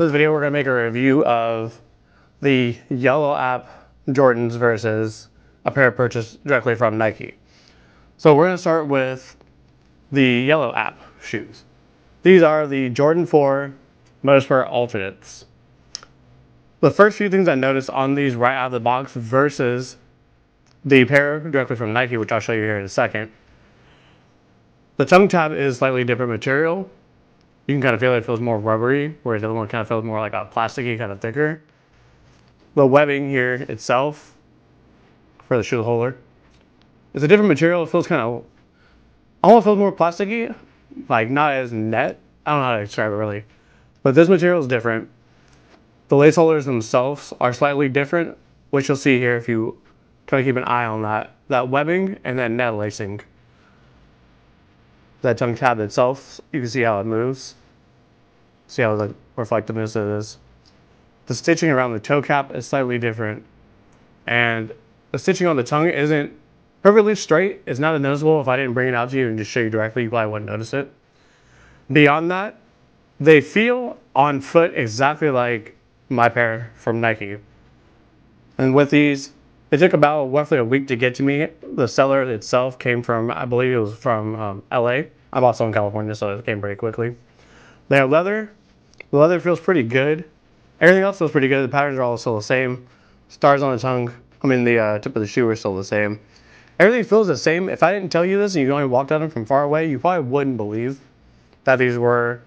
In this video, we're going to make a review of the yellow app Jordans versus a pair purchased directly from Nike. So we're going to start with the yellow app shoes. These are the Jordan 4 Motorsport Alternates. The first few things I noticed on these right out of the box versus the pair directly from Nike, which I'll show you here in a second. The tongue tab is slightly different material. You can kind of feel it feels more rubbery, whereas the other one kind of feels more like a plasticky, kind of thicker. The webbing here itself for the shoe holder is a different material. It feels kind of, almost feels more plasticky, like not as net. I don't know how to describe it really, but this material is different. The lace holders themselves are slightly different, which you'll see here if you try to keep an eye on that webbing and then net lacing. That tongue tab itself, you can see how it moves. See how the reflectiveness it is. The stitching around the toe cap is slightly different. And the stitching on the tongue isn't perfectly straight. It's not as noticeable. If I didn't bring it out to you and just show you directly, you probably wouldn't notice it. Beyond that, they feel on foot exactly like my pair from Nike. And with these, it took about roughly a week to get to me. The seller itself came from, I believe it was from LA. I'm also in California, so it came pretty quickly. They have leather. The leather feels pretty good. Everything else feels pretty good. The patterns are all still the same. Stars on the tongue, the tip of the shoe are still the same. Everything feels the same. If I didn't tell you this and you only walked at them from far away, you probably wouldn't believe that these were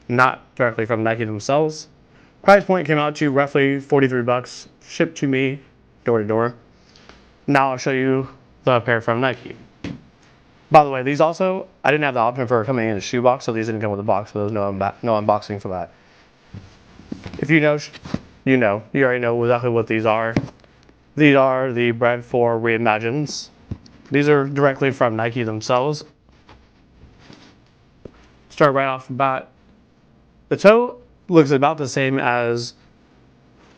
not directly from Nike themselves. Price point came out to roughly 43 bucks, shipped to me door to door. Now I'll show you the pair from Nike. By the way, these also, I didn't have the option for coming in a shoe box, so these didn't come with a box, so there's no unboxing for that. If you know, you know. You already know exactly what these are. These are the Bread 4 Reimagines. These are directly from Nike themselves. Start right off the bat. The toe looks about the same as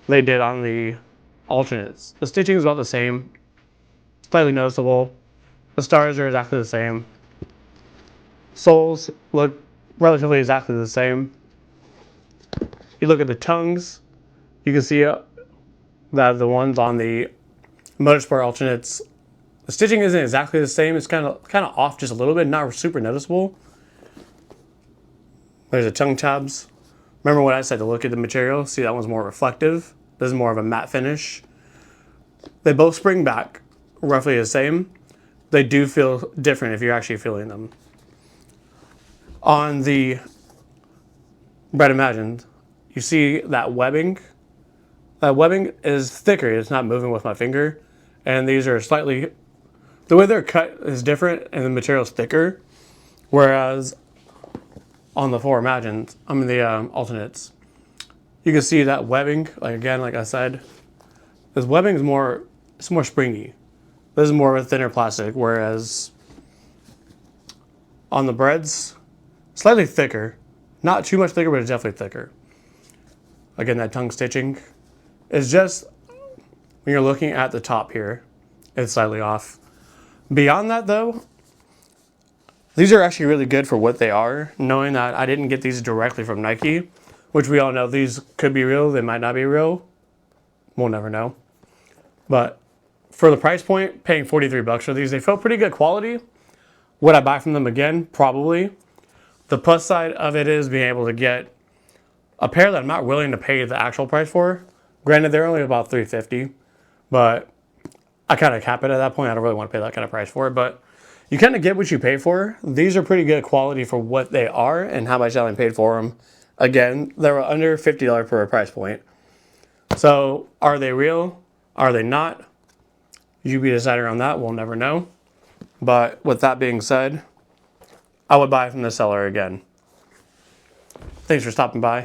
they did on the alternates. The stitching is about the same, slightly noticeable. The stars are exactly the same. Soles look relatively exactly the same. You look at the tongues, you can see that the ones on the Motorsport Alternates, the stitching isn't exactly the same. It's kind of off just a little bit, not super noticeable. There's the tongue tabs. Remember what I said to look at the material? See, that one's more reflective. This is more of a matte finish. They both spring back roughly the same. They do feel different if you're actually feeling them. On the Bread Imagined, you see that webbing. That webbing is thicker. It's not moving with my finger. And these are slightly, the way they're cut is different and the material's thicker. Whereas on the the alternates, you can see that webbing, like I said, this webbing is more springy. This is more of a thinner plastic, whereas on the breads, slightly thicker. Not too much thicker, but it's definitely thicker. Again, that tongue stitching is just, when you're looking at the top here, it's slightly off. Beyond that though, these are actually really good for what they are, knowing that I didn't get these directly from Nike, which we all know these could be real, they might not be real. We'll never know. But for the price point, paying 43 bucks for these, they feel pretty good quality. Would I buy from them again? Probably. The plus side of it is being able to get a pair that I'm not willing to pay the actual price for. Granted, they're only about $350, but I kind of cap it at that point. I don't really want to pay that kind of price for it, but you kind of get what you pay for. These are pretty good quality for what they are and how much I paid for them. Again, they were under $50 per price point. So are they real? Are they not? You be deciding on that. We'll never know. But with that being said, I would buy from the seller again. Thanks for stopping by.